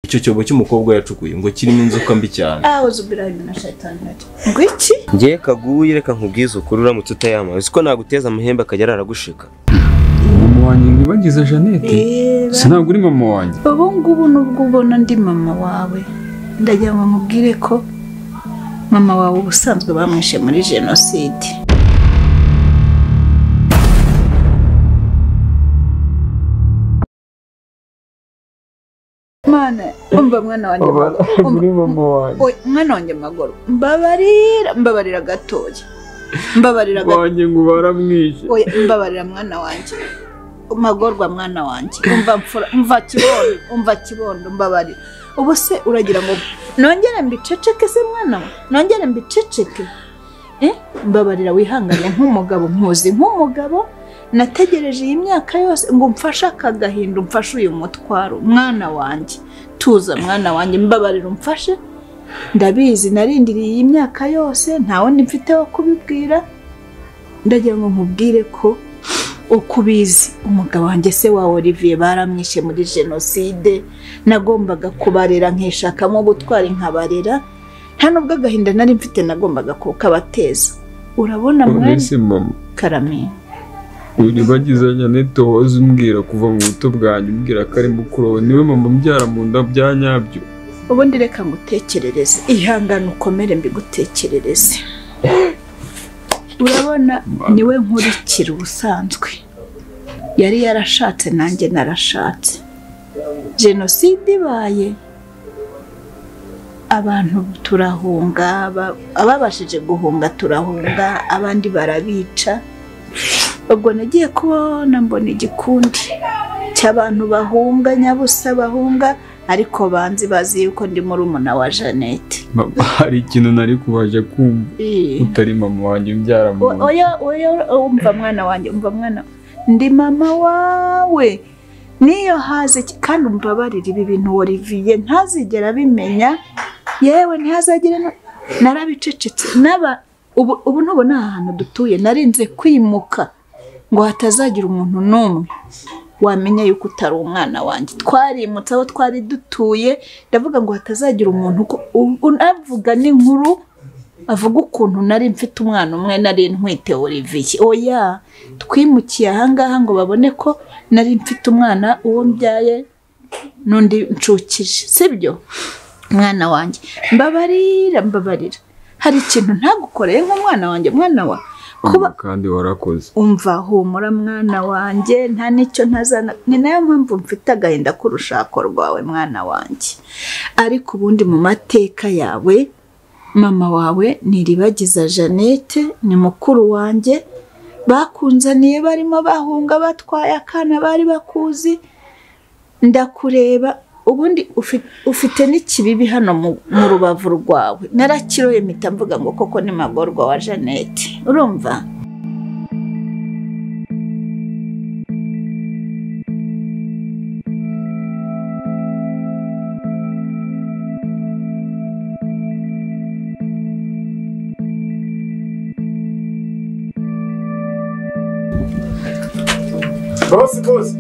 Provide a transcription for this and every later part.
icyo cyobo cy'umukobwa yacukuye ngo kirimo inzoka mbi cyane. Uzubiraho na shaytani nato. Ngo iki? Ngiye kaguye reka nkubwize ukuri uramutse utayamaye. Siko naguteza amahembe akagera aragushika. Mama wanjye ngibagiza Jeannette. Sinabwo uri mama wanjye. Ubu ngubu nubwo ubona ndi mama wawe. Ndagira ngo nkubwire ko mama wawe ubusanzwe bamwishe muri genocide. Mana, umva mwana wanjye. Uri mama wanjye. Oy, mwana wanjye magoro. Mbabarira gatoya. Mbabarira gatoya. Wanjye ngo baramwishe. Oy, mbabarira mwana wanjye. Magorwa mwana wanjye. Umva kibondo mbabarira. Ubu se uragira ngo nongere mbiceceke se mwana wa? Nongere mbiceceke. Mbabarira wihangane nk'umugabo nkuzi nk'umugabo. Nategereje iyi myaka yose ngo mfashe akagahinda umfashe uyu mutwaro mwana wanjye. Tuza mwana wanjye mbabarira umfashe. Ndabizi narindiriye iyi myaka yose nta wundi mfite wo kubibwira. Ndagira ngo nkubwire ko ukubizi umugabo wanjye se wa Olivier baramwishe muri genocide. Nagombaga kubarera nkishakamo gutwara nkabarera. Nta nubwo agahinda nari mfite nagombaga kukabateza. Urabona mwana Karame. Uribagiza Jeannette wazo umbwira kuva mu buto bwanjye umbwira ko ari mukuru niwe mama mbyara mu nda bya nyabyo. Ubundi reka ngutekerereze ihangane ukomere mbigutekerereze. Urabona niwe nkurikira ubusanzwe. Yari yarashatse nanjye narashatse. Genocide ibaye abantu turahunga ababashije guhunga turahunga abandi barabica. Ubwo nagiye kubona mbona igikundi cy'abantu bahunga nyabusa bahunga ariko bazi yuko ndi muri umuna wa Jeannette. Hari ikintu nari kubaje kumva utari mama wanjye mbyara mu. Oya umva mwana wanjye umva mwana ndi mama wawe. Niyo haze kandi umbabarira ibi bintu Olivier ntazigera bimenya yewe ntihazagire narabicecetse naba ubu ntubona ahantu dutuye narinze kwimuka ngo hatazagira umuntu numwe wamenya yuko utari umwana wanjye. Twarimutse aho twari dutuye ndavuga ngo hatazagira umuntu unavuga n'inkuru avuga ukuntu nari mfite umwana umwe nari ntwite Olivier. Oya twimukiye ahangaha ngo babone ko nari mfite umwana uwo mbyaye nundi ncukije sibyo mwana wanjye. Mbabarira hari ikintu ntagukoreye nk'umwana wanjye mwana wa kuba kandi warakoze. Umva humura mwana wanjye nta nicyo ntazana. Ni nayo mpamvu mfite agahinda k'urushako rwawe mwana wanjye. Ariko ubundi mu mateka yawe mama wawe Niribagiza Jeannette ni mukuru wanjye. Bakunzaniye barimo bahunga batwaye akana bari bakuzi. Ndakureba ubundi ufite n'ikibibi hano mu rubavu rwawe. Narakiroye mpita mvuga ngo koko ni magorwa wa Jeannette. Urumva? Boss.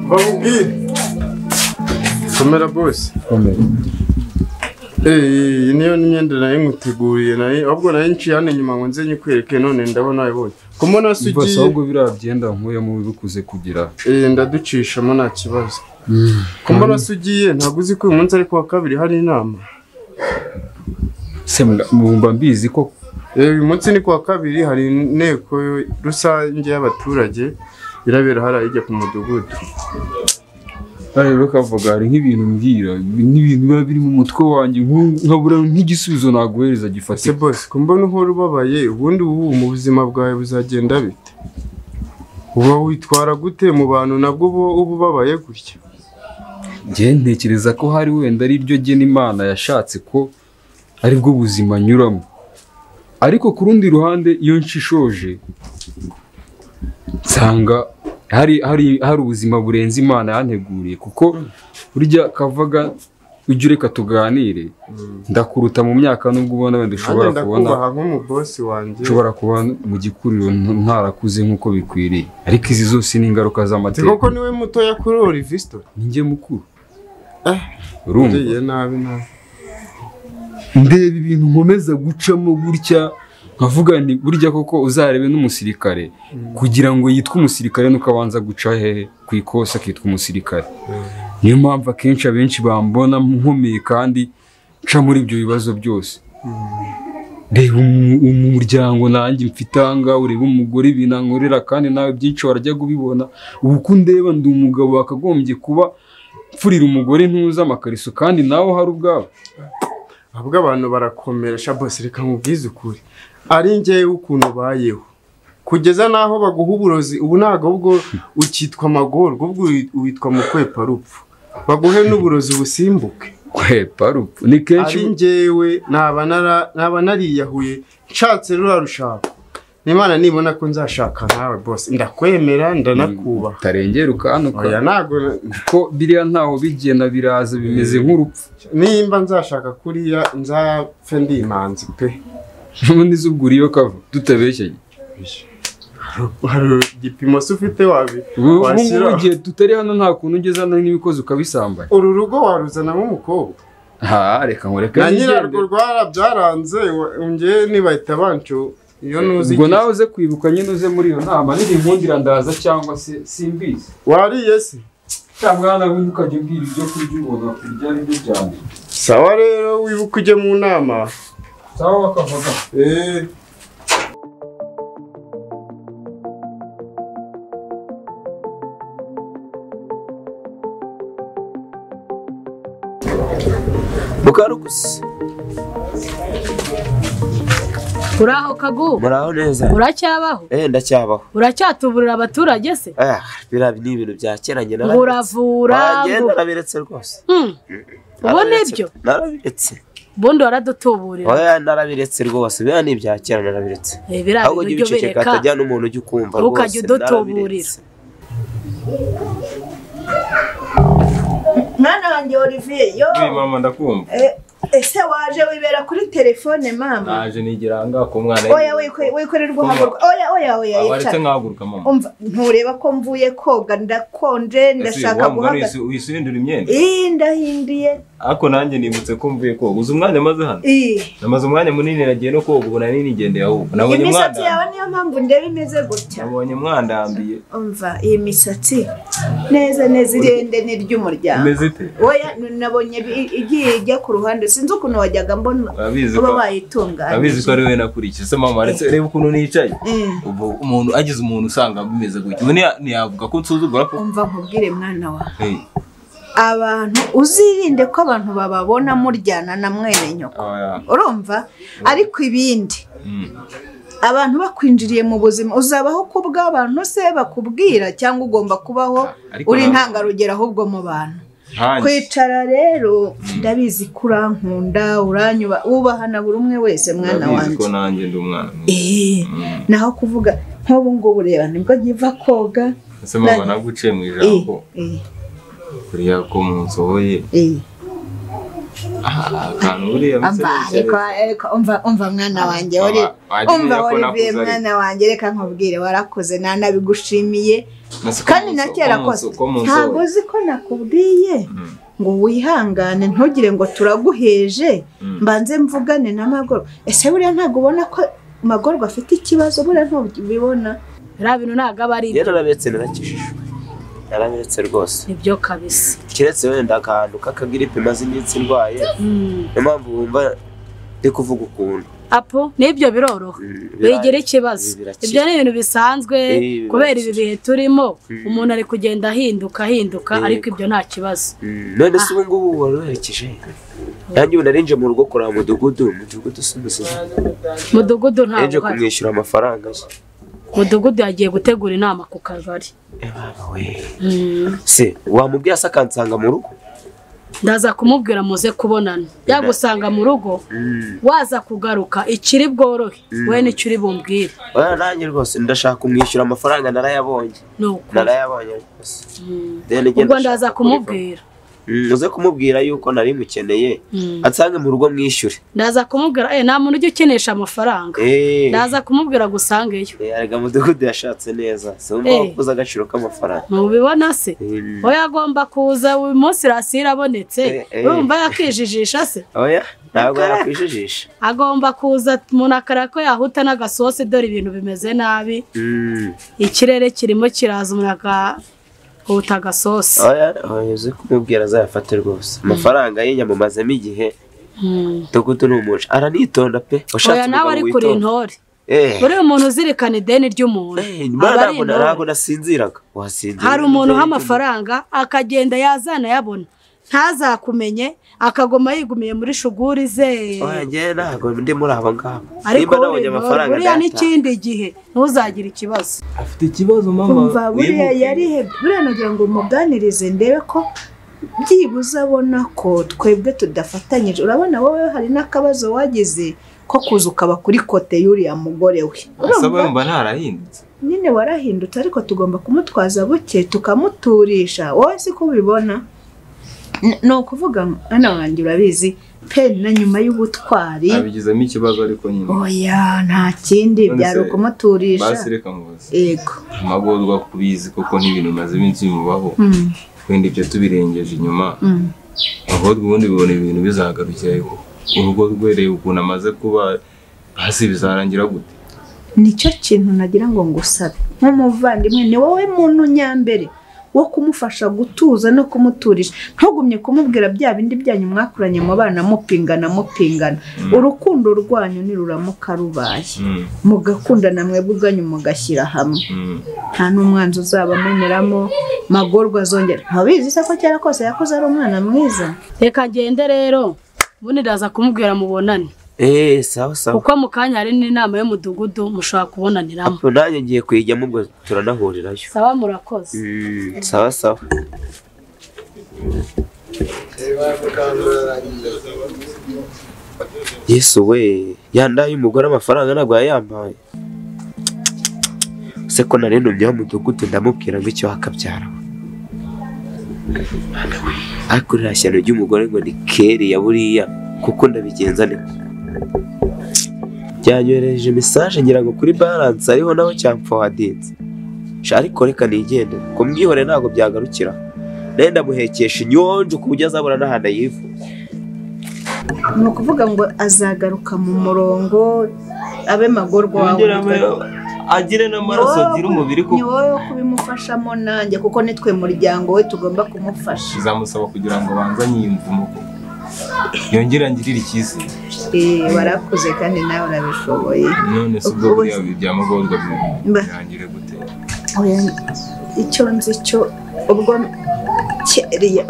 Vamubwire. Komera boss. Niyo n'imyenda nayo nguteguriye nayo ahubwo nayo nciye hano nyuma ngo nze nyikwereke none ndabona wabonye. Kumona sugiye. Boss ahubwo birabyenda nkuye mu bikuze kugira. Ndaducishamo nta kibazo. Kumona sugiye ntago uzi ko uyu munsi ariko wa kabiri hari inama. Mumba mbizi ko uyu munsi ni kwa kabiri hari inteko rusange y'abaturage irabera harajya ku mudugudu. Rero kavuga ari nk'ibintu mbwira n'ibintu biba biri mu mutwe wanjye nkabura nk'igisubizo naguhereza gifate. Se boss kumbona uhora ubabaye ubundi ubu mu buzima bwawe buzagenda bite? Uba witwara gute mu bantu nabwo ubu babaye gutya? Ngiye ntekereza ko hari wenda ari ryo gena Imana yashatse ko ari bwo buzima nyuramo. Ariko ku rundi ruhande iyo nshishoje nsanga hari ubuzima burenze Imana yanteguriye kuko burya kavaga ujye reka tuganire ndakuruta mu myaka nubwo ubona wenda ushobora kubona nk'umubosi wanjye ushobora kuba mu gikuriro ntarakuze nk'uko bikwiriye ariko izi zose ni ingaruka z'amateka. Koko niwe muto ya kuri Olivier ninjye mukuru urumva uriye nabi ndeba ibintu nkomeza gucamo gutya nkavuga nti burya koko uzarebe n'umusirikare kugira ngo yitwe umusirikare nuko abanza guca hehe ku ikosa akitwa umusirikare. Niyo mpamvu akenshi abenshi bambona nkomeye kandi nca muri ibyo bibazo byose. Reba umuryango nanjye mfitanga, ureba umugore binankorera kandi nawe byinshi warajya kubibona. Ubu ko ndeba ndi umugabo wakagombye kuba mfurira umugore ntuza amakariso kandi nawe hari ubwawe. ahubwo abantu barakomera shabose reka nkubwize ukuri ari njyewe ukuntu bayeho kugeza naho baguha uburozi ubu ntago ubwo ukitwa amagorwa ubwo witwa mu kwepa rupfu baguhe n'uburozi busimbuke kwepa rupfu ni kenshi ari njyewe naba nariyahuye nshatse rurarushaka n'Imana nibona ko nzashaka nawe boss ndakwemera ndanakuba tarengera ukanuka oya nago ko biriya ntaho bigena biraza bimeze nk'urupfu nimba nzashaka kuriya nzapfe ndimanzi pe n'ubundi zubwuriyo kava tutabeshyeye hari igipimo se ufite wabi washyira igihe tutari hano nta kuntu ugeze hano n'ibikoze ukabisambanya uru rugo waruzanamo umukobwa reka nkureke na nyirarwo rwarabyaranze nge nibahita bancu iyo nuzi ubwo nawe uze kwibuka nyine uze muri iyo nama n'inkundira ndaza cyangwa se simbizi wariye se cyangwa hano wibuka ukajya umbwira ibyo kurya ubona kurya ari byo cyane sawa rero wibuka ujye mu nama sawa bakavuga Mukarugusi Uraho Kagu? Muraho neza. Uracyabaho? Ndacyabaho. Uracyatuburira abaturage se? Birabi ni ibintu byakeranye na. Uravura. Narabiretse rwose. Ubone ibyo? Narabiretse. Bondo waradutuburira. Oya narabiretse rwose. Bira ni byakeranye narabiretse. Ahubwo ibyo bereka. Atajya n'umuntu ujye kumva rwose. Ukajya udutuburira. Mwana wanjye Olivier yo. Mama ndakumva. Ese waje wibera kuri telefone mama? Naje nigira nga ko mwana. Oya wikorerwa haguruka. Oya. Abaretse nkaguruka mama. Umva ntureba ko mvuye koga ndakonje ndashaka guhaga. Wisindura imyenda. Ndahindiye. Ako nanjye nibutse ko mvuye koga. Uzi umwanya maze hano? Namaze umwanya munini nagiye no koga ubu nani nigendeye ahubwo. Nabonye umwanda. Imisatsi yawe niyo mpamvu ndeba imeze gutya. Nabonye mwandambiye. Umva iyi misatsi neza irende ni ry'umuryango. Imeze ite? Oya nabonye igiye ijya ku ruhande sinzi ukuntu wajyaga mbona uba bayitunganya. Abizi ko ari we nakurikiye. Se mama aretse reba ukuntu nicaye. Ubu umuntu agize umuntu usanga bimeze gutya. Mune ntiyavuga ko nsuzugura ko. Umva nkubwire mwana wa. Abantu uzirinde ko abantu bababona muryana na mwene nyoko. Urumva ariko ibindi abantu bakwinjiriye mu buzima uzabaho ko bw'abantu se bakubwira cyangwa ugomba kubaho uri ntangarugero ahubwo mu bantu. Kwicara rero ndabizi kurankunda uranyuba ubahana buri umwe wese mwana wanjye. Ko nanjye ndi umwana. Naho kuvuga nk'ubu ngubu reba nibwo ngiva koga. Ese mama naguciye mu ijambo. Kuriya ko munsohoye. Kantu uriya umva mwana wanjye Olivier mwana wanjye reka nkubwire warakoze nanabigushimiye kandi na kera kose ntabwo uzi ko nakubwiye ngo wihangane ntugire ngo turaguheje mbanze mvugane n'amagorwa. Ese buriya ntabwo ubona ko amagorwa afite ikibazo buriya ntubibona biriya bintu ntabwo aba ari ibyo narabetse narakishijwe narabiretse rwose nibyo kabisa kiretse wenda akantu k'akagiripe maze iminsi ndwaye niyo mpamvu wumva ndi kuvuga ukuntu apo n'ibyo biroroha wigira ikibazo ibyo ni ibintu bisanzwe kubera ibi bihe turimo umuntu ari kugenda ahinduka ariko ibyo nta kibazo. None se ubu ngubu waruherekeje yanjye ubu narinje mu rugo kureba mudugudu ntabwo yaje kumwishyura amafaranga ye. Mudugudu yagiye gutegura inama ku kagari. Se wamubwiye asa akansanga mu rugo? Ndaza kumubwira muze kubonana yagusanga mu rugo waza kugaruka ikiri bworohe we n'icyo uri bumbwire. Oya nanjye rwose ndashaka kumwishyura amafaranga narayabonye rwose. Ubwo ndaza kumubwira uze kumubwira yuko nari mukeneye atsange mu rugo mwishyure. ndaza kumubwira nta muntu ujya ukenesha amafaranga ndaza kumubwira gusangeyo. Arega mudugudu yashatse neza simba kuza agaciro k'amafaranga ntubibona se oya agomba kuza uyu munsi rasi irabonetse urumva yakijijisha se oya ntabwo yarakwijijisha agomba kuza umuntu akara ko yahuta n'agasosi dore ibintu bimeze nabi ikirere kirimo kiraza umuntu akahuta agasosi oya uze kumubwira azayafate rwose amafaranga y'inyamumazemo igihe tugutu n'umuca aranitonda pe oya nawe ari kuri intore buriya umuntu uzirikana ideni ry'umuntu ntabwo nasinziraga hari umuntu uha amafaranga akagenda yazana yabona ntazakumenye akagoma yigumiye muri shuguri ze oya ntabwo ndi muri abo ngabo ariko buriya n'ikindi gihe ntuzagire ikibazo afite ikibazo mama buriya yarihebye buriya nagira ngo umuganirize ndebe ko byibuze abona ko twebwe tudafatanyije urabona wowe hari n'akabazo wagize ko kuza ukaba kuri kote y'uriya mugore we asaba yumva ntarahindutse nyine warahindutse ariko tugomba kumutwaza buke tukamuturisha wowe si ko ubibona ni ukuvuga hano wanjye urabizi pe na nyuma y'ubutwari abigizemo ikibazo ariko nyine oya nta kindi byari ukumuturisha basi reka mubaze yego amagorwa kubizi koko n'ibintu maze iminsi bimubaho wenda ibyo tubirengeje inyuma aho ubundi bibona ibintu bizagarukira urugo rwereye ukuntu amaze kuba hasi bizarangira gute nicyo kintu nagira ngo ngusabe nk'umuvandimwe ni wowe muntu nyambere wo kumufasha gutuza no kumuturisha ntugumye kumubwira bya bindi byanyu mwakuranye mu bana mupingana urukundo rwanyu niruramuka rubaye mugakundana mwebwe ubwanyu mugashyira hamwe nta n'umwanzi uzabameneramo magorwa azongera ntabizi se ko cyera kose yakoze ari umwana mwiza reka agende rero ubundi ndaza kumubwira mubonane sawa kuko mu kanya hari n'inama y'umudugudu mushobora kubonaniramo nanjye ngiye kuyijyamo ubwo turanahurirayo sawa murakoze sawa yesu we yandaye umugore amafaranga ntabwo yayampaye se ko narenumyeho umudugudu ndamubwira ngo icyo akabyara ariko ririya shyano ry'umugore ngo ni keriya buriya kuko ndabigenza neza byanyohereje message ngira ngo kuri balance ariho nawe cyamfawadinze ariko reka nigendere ko mwihore ntabwo byagarukira nenda muhekesha inyonjo ku buryo azabura n'ahandi yifuza ni ukuvuga ngo azagaruka mu murongo abe magorwa wawe agire n'amaraso agira umubiri ni wowe wo kubimufashamo nanjye kuko nitwe muryango we tugomba kumufasha bizamusaba kugira ngo banzanye imvumo yongera ngirira icyizere warakuze kandi nawe urabishoboye none se ubwo buriya byamugorwa birangire gute icyo nzi cyo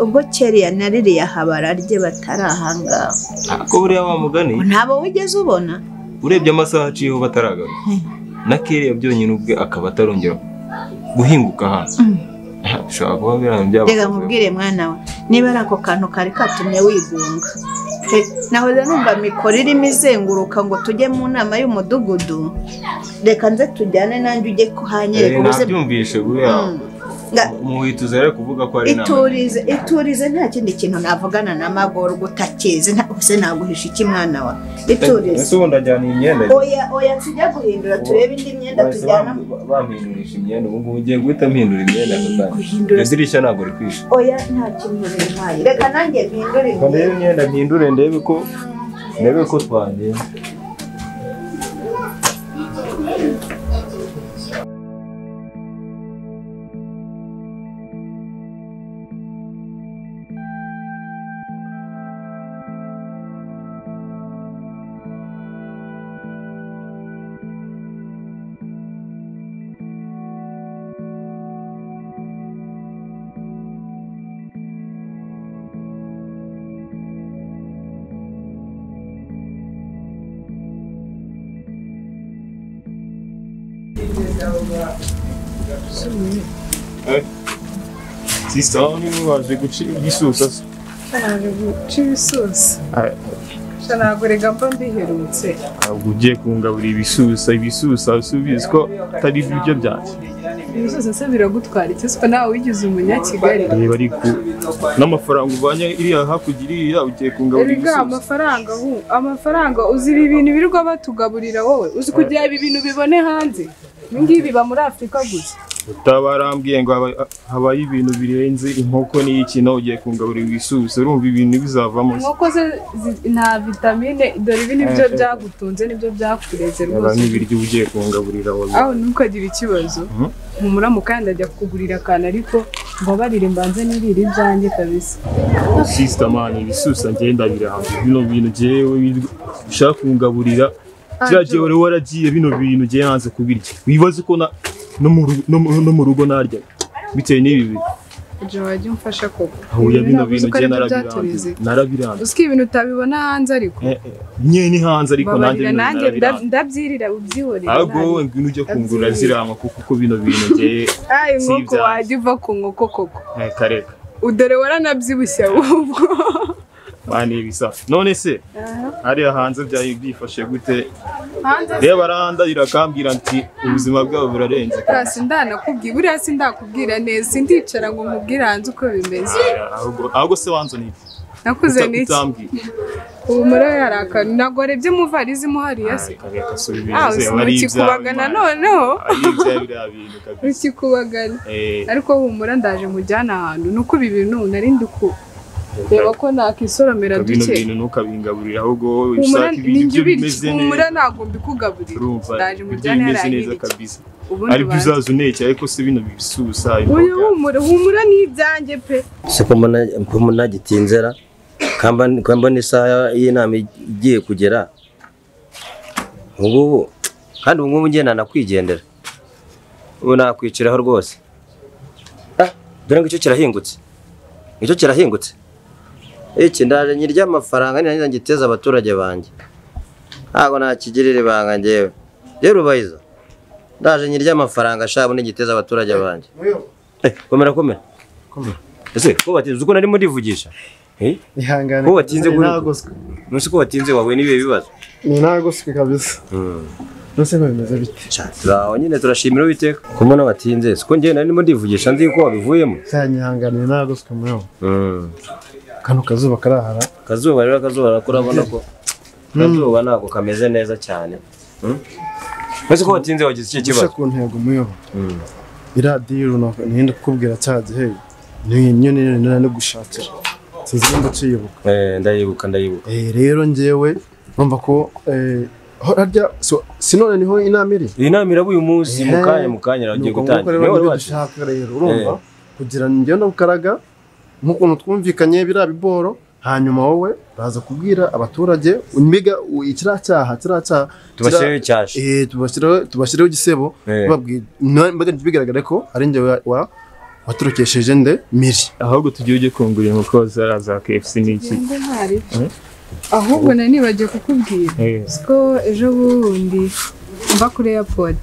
ubwo keriya na ririya habara rye batari ahangaha ko buriya wa mugani ntabo wigeze ubona urebye amasaha aciyeho bataragaruka na keriya byonyine ubwe akaba atarongera guhinguka hano bishobora kuba birangira reka mubwire mwana we niba ari ako kantu kari katumye wigunga nahoze numva mikoro irimo izenguruka ngo tujye mu nama y'umudugudu reka nze tujyane nanjye ujye kuhanyereka nabyumvishe buriya umuhituzi rero kuvuga ko ari iturize nta kindi kintu navugana na magorwa utakizi se naguhisha iki mwana wa iturize ese ubundi ajyana imyenda oya tujya guhindura turebe indi myenda tujyana bampindurisha imyenda ubu ngubu ugiye guhita mpindura imyenda guhindura idirishya ntabwo rikwishe oya nta kintu bimpaye reka nanjye mpindure imyenda mpindure ndebe ko twagenda Sister, waje guca ibisusa se? Naje guca ibisusa. Ntabwo rega mba mbiherutse. Ntabwo ugiye kungaburira ibisusa usubiza ko atari ibiryo byanjye. ibi byose se biragutwara iki se nawe wigize umunyakigali reba ariko n'amafaranga uvanye iriya hakurya iriya ugiye kungaburira amafaranga uzi ibi bintu birirwa batugaburira wowe uzi kugira ibi bintu bibone hanze ibi ngibi biba muri Afurika gusa utabarambwiye ngo habaye ibintu birenze inkoko n'iki nawe ugiye kungaburira ibisusa urumva ibintu bizavamo inkoko se nta vitamine dore ibi nibyo byagutunze nibyo byakureze rwose n'ibiryo ugiye kungaburira wowe aho ntukagire ikibazo umuramu kandi ajya kugurira akantu ariko mbabarire mbanze nirire ibyanjye kabisa sister man ibisusa ngenda birahambye bino bintu jewe ushaka kungaburira kiragiye wari waragiye bino bintu giye hanze kubirya wibaze ko no mu rugo narya bitewe n'ibi bintu ejo wajya umfasha koko ahuye bino bintu giye narabiranze uski ibintu utabibona hanze ariko nye ni hanze ariko nanjye ndabyirira ubyihorera ahubwo wowe ngwino ujya kungura zirama kuko bino bintu giye inkoko wajya uva ku nkoko koko kareka udore waranabyibushye ahubwo bani bisa none se ari hanze byifashe gute reba aranda irakambira nti ubuzima bwabo burarenze kasi ndanakubwira buriya sindakubwira neza sindicara ngo nkubwire hanze uko bimeze ahubwo se wanzo ni nakuze niki ubu muri yaraka nagorebye muvarizi muhariya se ukikubagana noneho ukikubagana ariko humura ndaje mujyana ahantu nuko ibi bintu narindi ku reba ko nakisoromera duke bino bintu nukabingaburira ahubwo wowe ushaka ibintu bimeze neza humura ntabwo mbikugaburira ndaje mujyana neza kabisa ari byizazo neke ariko se bino bisusa oya humura n'ibyanjye pe siko mbona gitinzera kamba n'isaha y'inama igiye kugera ubu kandi ubu ngubu ngenda nakwigendera ubu nakwiciraho rwose dore ngo icyo kirahingutse iki ndaje nyirya amafaranga ni ngiteza abaturage banjye ntabwo nakigirira ibanga ngewe Rubayiza ndaje nyirya amafaranga shabo n'igiteza abaturage banjye komera ese ko batinze uko nari murivugisha ihangane ko batinze nagoswe nose ko batinze wawe nibiye bibazo ni nagoswe kabisa nose bimeze bite turaho nyine turashimira ubiteka kumona batinze siko ngiye nari murivugisha nzi ko wabivuyemo cyanyihangane nagoswe muyo kano kazuba karahara kazuba rero kurabona ko kazuba nako kameze neza cyane nose ko batinze wagize iki kibazo ku ntego muyo iradiyo ninde kubwira cyaje hey ni nyine nari gushakira sizimba ciyibuka ndayibuka rero ngewe numva ko harya sinone niho inama iri uyu munsi mukanya ragiye gutangira rero dushaka rero urumva kugira ngende gukaraga nkuko twumvikanye birabiboro hanyuma wowe baza kubwira abaturage unmiga ikiracyaha tubashire cyashe tubashire igisebo babwira bigaragara ko ari nge waturukesheje nde miri ahubwo tugiye uje kungurira inkoko za KFC n'iki ahubwo nanibagiye kukubwira siko ejo bundi mva kuri airport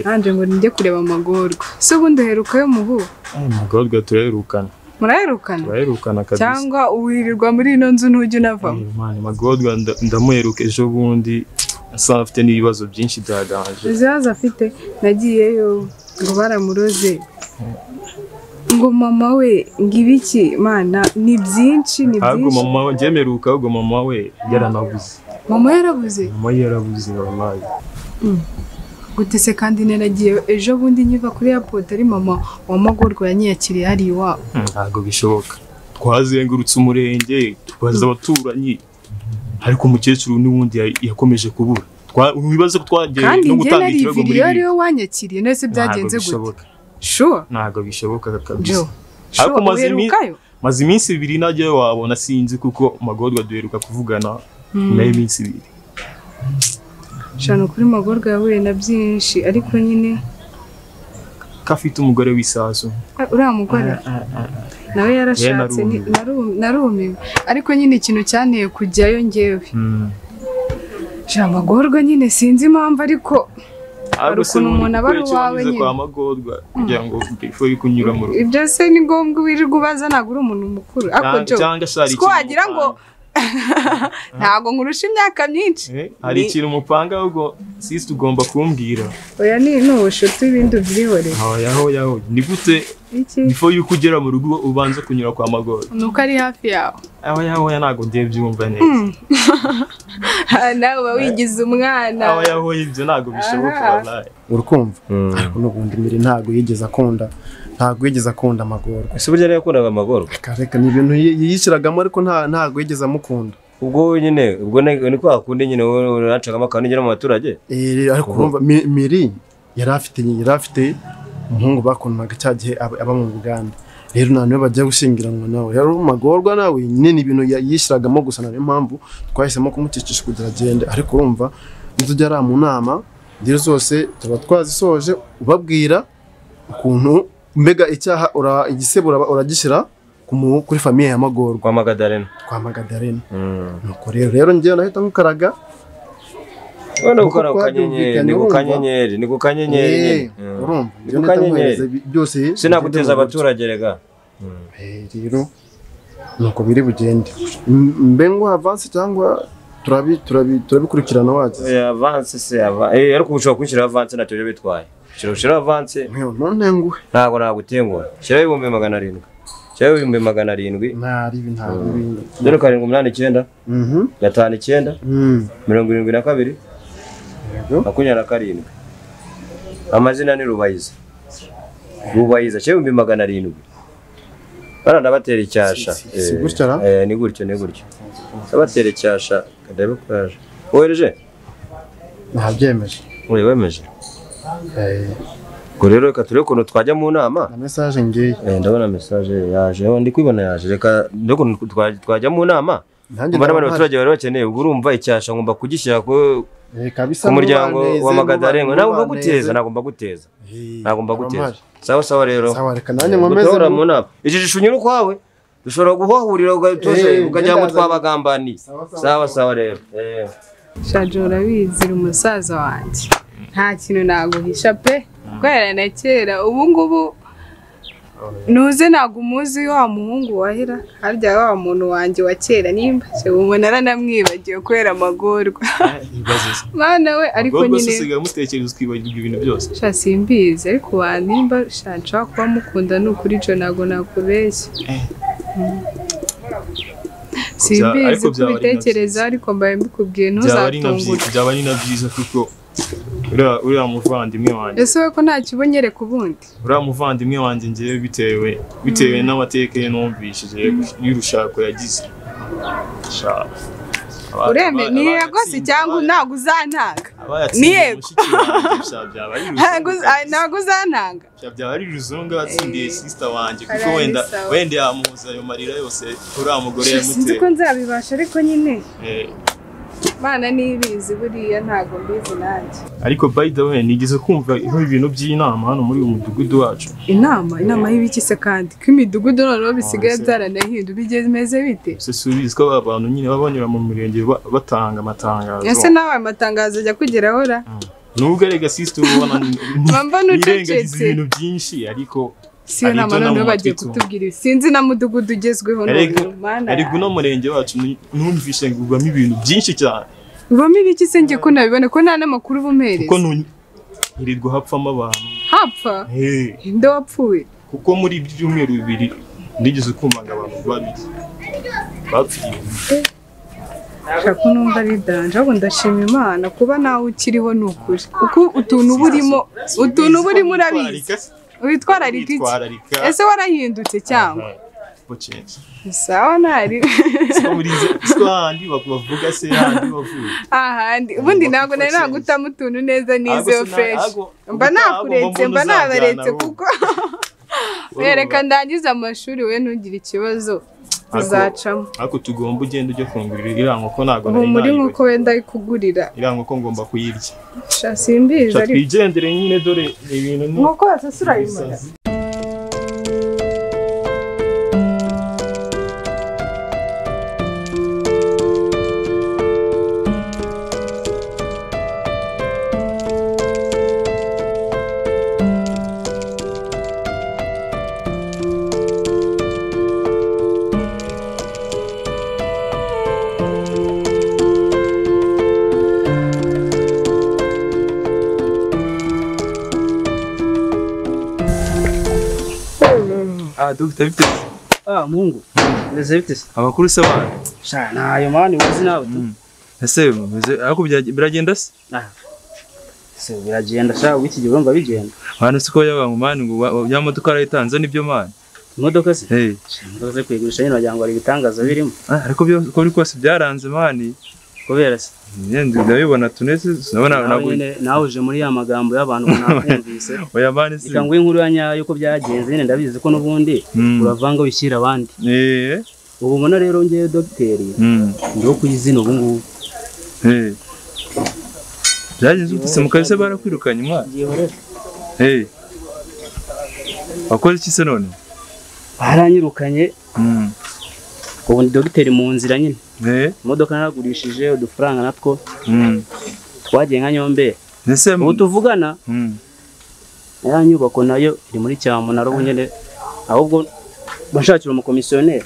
nanje ngo njye kureba amagorwa so bundi herukayo muhu amagorwa turerukana muraherukana kabisa cyangwa uwirirwa muri ino nzu ntujye unavamo amagorwa ndamuheruka ejo bundi asa afite n'ibibazo byinshi byaganje izaza afite nagiyeyo ngo baramuroze ngo mama we ngibiki mana ni byinshi ahubwo mama ngemeruka ahubwo mama we yaranabuze mama yarabuze wallahi gutese kandi naragiye ejo bundi nyiva kuri airport ari mama wamagorwa yanyakiriye hari iwabo ntabwo bishoboka twazengurutse umurenge tubaza abaturanyi ariko umukecuru n'ubundi yakomeje kubura wibaze ko twagiye no gutanga ikirego muri kandi njye wanyakiriye nese byagenze gute sure ntabwo bishoboka kabisa ariko maze iminsi 2 najye wabona sinzi kuko magorwa duheruka kuvugana nayo iminsi 2 Shano kuri magorwa yahuye na byinshi ariko nyine kafite umugore w'isaso uriya mugore nawe yarashatse narumiwe ariko nyine ikintu cyanteye kujyayo ngewe magorwa nyine sinzi impamvu ariko ukuntu umuntu aba ari uwawe nyine kwa magorwa kugira ngo before kunyura mu rugo ibyo se ni ngombwa wirirwa ubaza ntabwo uri umuntu mukuru ariko jo ko wagira ngo ntabwo nkurusha imyaka myinshi. Hari ikintu umupanga ahubwo sisi tugomba kumbwira. Oya ni ubushuti ibindi ubyihoreye. Yaho ni gute before yuko ugera mu rugo ubanza kunyura kwa Magoro? Nuko ari hafi yawe. Yaho ntabwo ngiye byumva neza. Nawe uba wigize umwana. Yaho ibyo ntabwo bishoboka wallahi. Urukumva ariko n'ubundi mbere ntabwo yigeze akunda Magoro. Ese burya rero yakundaga Magoro? Reka ni ibintu yishyiragamo ariko ntabwo yigeze amukunda. Ubwo nyine ni kwa kundi nyine uracagamo akanigera mu baturage. Ariko urumva Miri yari afite umuhungu bakundaga cya gihe aba mu Uganda. Rero none bajya gushingiranwa nawe. Yari Magorwa nawe nyine ibintu yishyiragamo gusa niyo mpamvu twahisemo kumucishisha kugira agende. Ariko urumva nitugera mu nama ndiro zose tuba twazisoje ubabwira ukuntu mbega icyaha igisebo uragishyira kuri famiye ya Magorwa kwa Magadarena. Nuko rero ngiye nahita nkukaraga. Wenda ukora ni ku kanyenyeri. Urumva ngiye nahita byose sinaguteza abaturage rega. Rero nuko biri bugende. Mbengo avance cyangwa turabikurikirana waje. Avance se ariko ushobora kwishyira avance nacyo bitwaye. Shira avance. None nguhe. Ntabwo nagutengwa. Shira 700. Cyawe 700. Nari ibintu. 0789 59 72 27. Amazina ni Rubayiza. Cyawe 700. Baranda batera icyasha. Ni gutyo. Abatera icyasha kadebe kuraje. Ohereje? Ntabyemeje. Wemeje. Rero reka turebe ukuntu twajya mu nama. Message ngiye. Ndabona message yaje. Ndi kwibona yaje. Reka ndeko twajya mu nama. Mbana abaturage bari bakeneye ubwo urumva icyasha ngomba kugishyira ku muryango wa Magadarena. Nagomba guteza. Sawa rero. Sawa reka nanjye nkomeze mu nama. Ijisho nyuru kwawe dushobora guhahurira ugatoje ukajya ngo twabagambani. Sawa rero. Shaje urabizi umusaza wanjye. Nta kintu naguhisha pe. Kwera na kera ubu ngubu nuze nagumuzi wa muhungu wahira harya wa muntu wanje wa kera nimba se ubu naranamwibagiye kwera Magorwa. Mana we ariko nyine siga mutekereza kwibagirwa ibintu byose. Sha simbizi ariko wanimba shanca kuba mukunda n'ukuri cyo nago nakubeshya. Simbizi kubitekereza ariko mbaye mbikubwiye ntuzatungure. Byaba ari nabyiza kuko uriya muvandimwe wanjye. Ese we ko nta kibonyere ku bundi? Uriya muvandimwe wanjye ngiye bitewe n'amateka ye numvishije y'urushako yagize. Ureme ni yagose cyangwa ntago uzantanga? Ni yego. Ntago uzantanga? Byaba ari ruzunga watsindiye sister wanjye kuko wenda yamuza ayo marira yose uriya mugore yamuteye. Sinzi ko nzabibasha ariko nyine. Mana nibizi buriya ntago mbizi nanjye. Ariko by the way nigeze kumva ibintu by'inama hano muri uyu mudugudu wacu. Inama y'ibiki se kandi ko imidugudu noneho bisigaye byaranahindu bigeze bite? Se subizi ko abantu nyine babanyura mu murenge batanga amatangazo. Ese nawe amatangazo ajya kugeraho ra? Nubwo rega sister ubona mamba nucecetse ibintu byinshi ariko siyo nama noneho bagiye kutubwira sinzi na mudugudu ugezweho none mana. Ariko no murenge wacu numvishe ngubamo ibintu byinshi cyane. Ubamo ibiki se ngiye ko nabibone ko nta namakuru bumereze. Kuko irirwa hapfamo abantu. Hapfa? Inde wapfuye? Kuko muri ibyumweru bibiri ndigeze kumanga abantu bapfiye. Shaka numva ari danje ahubwo ndashima Imana kuba nawe ukiriho n'ukuri. Kuko utuntu burimo urabizi. Witwararika iki? Ese warahindutse cyangwa? Sawa nari. Handi bavuga se handi bavuga. Ahandi ubundi ntabwo nari nagutama utuntu neza nize fresh. Mba nakuretse mba nabaretse kuko wereka ndangiza amashuri we ntugire ikibazo uzacamo. Ariko tugomba ugenda ujye kungurira irango ko ntago nari muri nkuko wenda ikugurira. Irango ko ngomba kuyirya. Sha simbizi ari. Twigendere nyine dore ibintu nkuko wasasura imana. Dr. bite? Mungu. Meze bite se? Amakuru se bana? Sha nayo mani uzi nawe tu. Ese ariko biragenda se? Se biragenda sha wiki gihe urumva bigenda. Hano siko yabangu mani ngo ya modoka arayitanze nibyo mani. Imodoka se? Imodoka ze kwigurisha nyine wagira ngo ari ibitangaza birimo. Ariko byo ko biri kose byaranze mani. Kubera se? Ndabibona tunese nabona nawe uje muri ya magambo y'abantu nakumvise. Oya mani se. Ikangwe inkuru yanya yuko byagenze nyine ndabizi ko nubundi uravanga wishyira abandi. Ubu mbona rero ngiye dogiteri. Ndo kuyizina ubu ngubu. Byagenze utse mu kazi barakwirukanye mwana. Wakoze iki se none? Baranyirukanye. Ubu ni dogiteri mu nzira nyine. Imodoka naragurishije udufaranga natwo. Twagiye nka Nyombe. Ubu tuvugana. Ya nyubako nayo iri muri Cyamunara ubu nyine ahubwo bashakira umukomisiyoneri.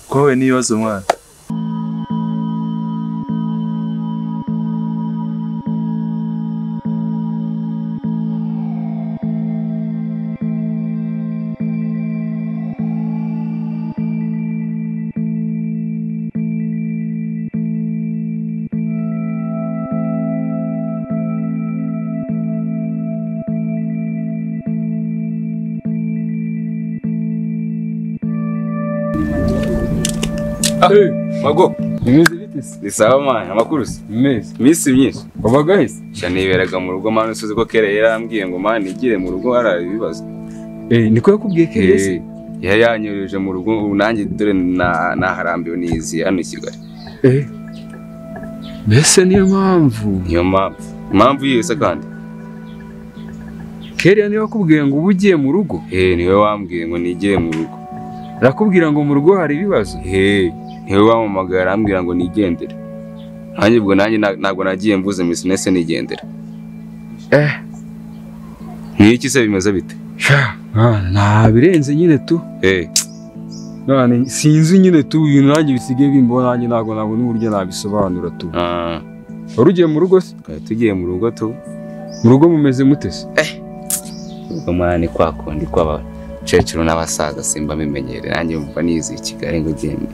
Kowe niyozo mwana. Mago, imeze bite se? Ni sawa mwana, amakuru se? Misi myinshi. Wabagahise? Niberaga mu rugo mwana usuze ko kera yarambwiye ngo mwana igire mu rugo harari ibibazo. Niko yakubwiye kera se? Yanyoreje mu rugo nanjye dore naharambiwe nizi hano i Kigali. Mbese niyo mpamvu? Impamvu yese kandi? Kera niyo wakubwiye ngo ubugiye mu rugo? Niwe wambwiye ngo nigire mu rugo. Rakubwira ngo mu rugo hari ibibazo? Niwe wamamagara arambwira ngo nigendere. Nanjye ubwo nanjye ntabwo nagiye mvuze misinese nigendera. Niki se bimeze bite? Nta birenze nyine tu. None sinzi nyine tu ibintu nanjye bisigaye bimbona nanjye ntabwo nabona uburyo nabisobanura tu. Wari ugiye mu rugo se? Tugiye mu rugo tu. Mu rugo mumeze mute se? Ubwo mwana kwa kundi kwaba cecuru n'abasaza simba bimenyere nanjye mva nizi Kigali ngo gende.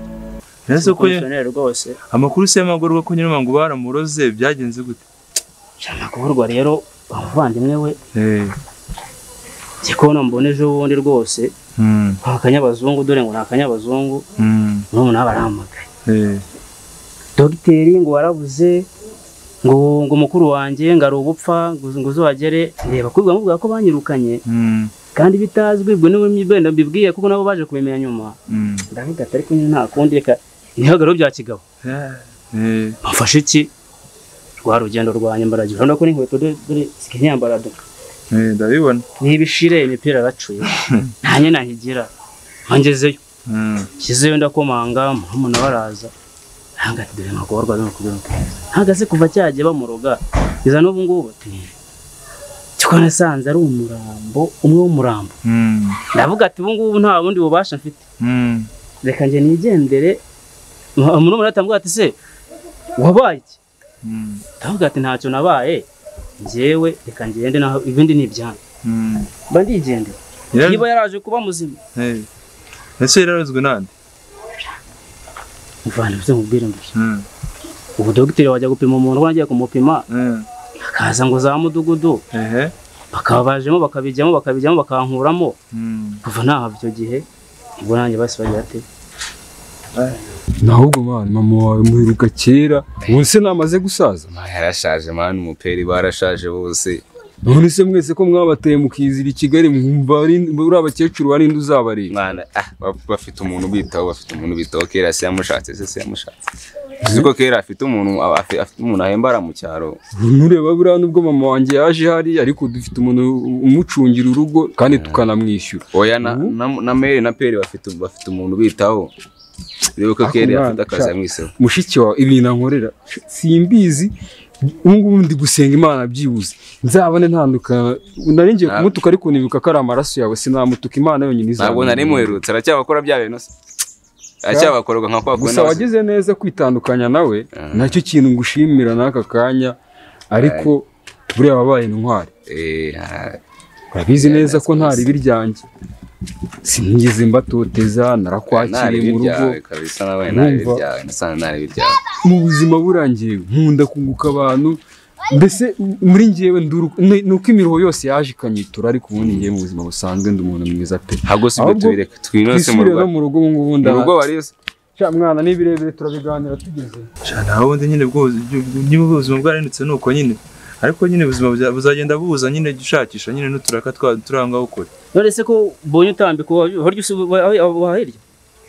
Nese ko rwose amakuru se y'amagorwa ko nyine ngo baramuroze byagenze gute? Amakuru rero bavandimwe we Gikono mboneje ubundi rwose akanyabazungu dore ngo nakanyabazungu n'umuntu abaramagaye dogiteri ngo warabuze ngo mukuru wanjye ngari ubupfa ngo uzagere reba kwibwa muvuga ko banyirukanye kandi bitazwi bwo niwe mwibenda mbibwiye kuko nabo baje kubimenya nyuma ndavuga atari ko nta kundi reka ihagaro bya kigabo bafashe iki rwa rugendo rwanye mbaragiye urabona ko n'inkweto dore zikinyambara do ndabibona nibishire imipira bacuye ntanye nahigira ngezeyo kizeyo ndakomanga umuntu baraza hangati dore magorwa no kubona hagaze kuva cyaje bamuroga iza n'ubu ngubu cyo nasanze ari umurambo umwe w'umurambo ndavuga ati ubu ngubu nta bundi bubasha mfite reka nge nigendere umuntu atamvuga ati se wabaye iki ndavuga ati ntacyo nabaye njyewe reka ngende naho ibindi ni ibyana mba ndigendera niba yaraje kuba muzima ese yararozwe nande mvana byo mubwire mbere ubu dogiteri wajya gupima umuntu wagiye kumupima akaza ngo za mudugudu bakabajemo bakabijyamo bakankuramo kuva naho icyo gihe ubwo nanjye basi bagira ate nahubwo mama wawe muheruka kera ubu se namaze gusaza yarashaje mwana umuperi barashaje bose none se mwese ko mwabateye mukizira i Kigali mwumva uri abakecuru warinde uzabarira mwana bafite umuntu bitaho kera se yamushatse Ziko kera afite umuntu ahembara mu cyaro nureba buriya nubwo mama wanjye yaje hari ariko dufite umuntu umucungira urugo kandi tukanamwishyura oya na mere na peri bafite umuntu bitaho rero ko kera afite akazi amwiseho mushiki wa ibintu ankorera simbizi ubu ndi gusenga Imana byibuze nzabone ntandukana naringiye kumutuka ariko nibuka ko ari amaraso yawe sinamutuka Imana yonyine izaba ntabwo nari muherutse aracyabakora bya bintu se aracyabakoroga nka kwa gusa wagize neza kwitandukanya nawe nacyo kintu ngushimira n'aka kanya ariko buriya wabaye intwari urabizi neza ko ntari biryanjye sinigeze mbatoteza narakwakiriye mu rugo kabisa nabaye nabi byawe nasana nabi byawe mu buzima burangiye nkunda kunguka abantu mbese muri njyewe nuko imiruho yose yaje ikanyitura ariko ubundi ngiye mu buzima busanzwe ndi umuntu mwiza pe hago sibyo tubireka twinose mu rugo ngubu urugo warize cya mwana n'ibirebire turabiganira tugeze cyane aho ubundi nyine ubuzima bwarindutse nuko nyine ariko nyine ubuzima buzagenda buza nyine gushakisha nyine n'uturaka turanga ukuri none se ko bonye utambika horyo wahirya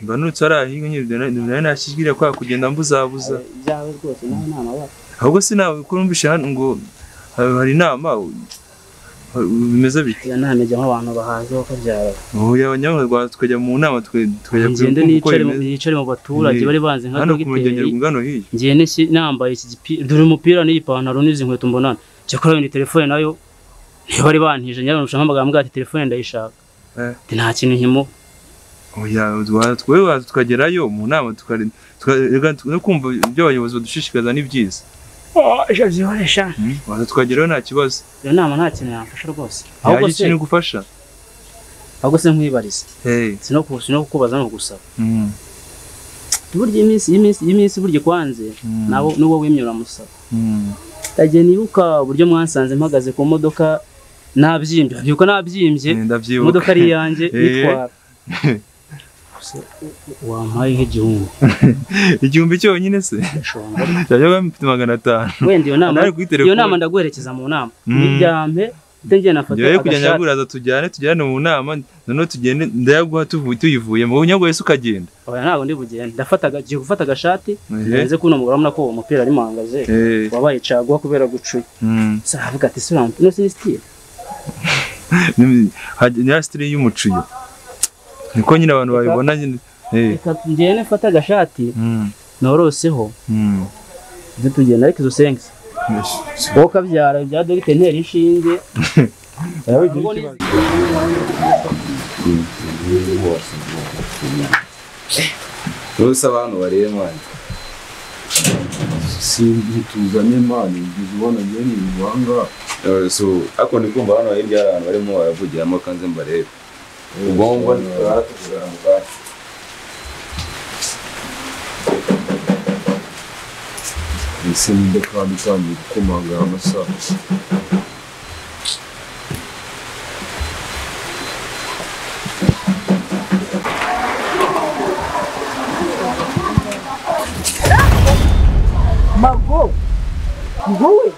mbanutse arahiga nyine nashyigirira kwa kugenda mbuzabuza byawe rwose naho nama ba ahubwo sinawe kurumvisha ngo hari inama bimeze bite ya nama jya nk'abantu bahaze bakabyara oya abanyamurwa tukajya mu nama tukajya ngende nicare mu baturage bari banze nka dogiteri ngano hiye ngende nambaye iki gipira dore umupira n'ipantaro n'izi nkweto mbonana cyakora ni telefone nayo niyo bari bantije nyarusha nk'amagambo ati telefone ndayishaka nta kintu nkimo oya twewe tukagerayo mu nama no kumva ibyo abayobozi badushishikaza ni byiza ejo byihoresha tukagerayo nta kibazo iyo nama nta kintu yamfasha rwose ahubwo se ikintu gufasha ahubwo se nkwibariza sino kukubaza no gusaba burya iminsi burya kwanze nabo nuwo wimyura musaba tagiye nibuka uburyo mwansanze mpagaze ku modoka nabyimbye byuko nabyimbye imodoka ari yanjye yitwara wampaye igihumbi cyonyine se cyajyaga mfite 500 wenda iyo nama ndaguherekeza mu nama n'ibyampe ngiye nafata agashati kujya nyaguraza tujyane mu nama none tugende ndayaguha tuyivuye mu nyagoye se ukagenda oya ntago ndi bugende giye gufata agashati nze kuno mugora muna ko umupira ari mangaze wabaye cagwa kubera gucuye savuga ati surampe no sinistire ni style y'umucuyo niko nyine abantu babibona nyine ngene fata agashati noroseho tugenda ariko izo sengi wowe kabyara bya dogiteri ntera inshinge rwose abantu barebe mwana tuzanye mwana ngize ubona njye ni ibanga ako ndi kumva hano hirya abantu barimo baravugiramo kanze mbarebe ubwonko baratuvugana mu bwacu ese ninde kandi utangiye gukomanga amasaha Mago, wowe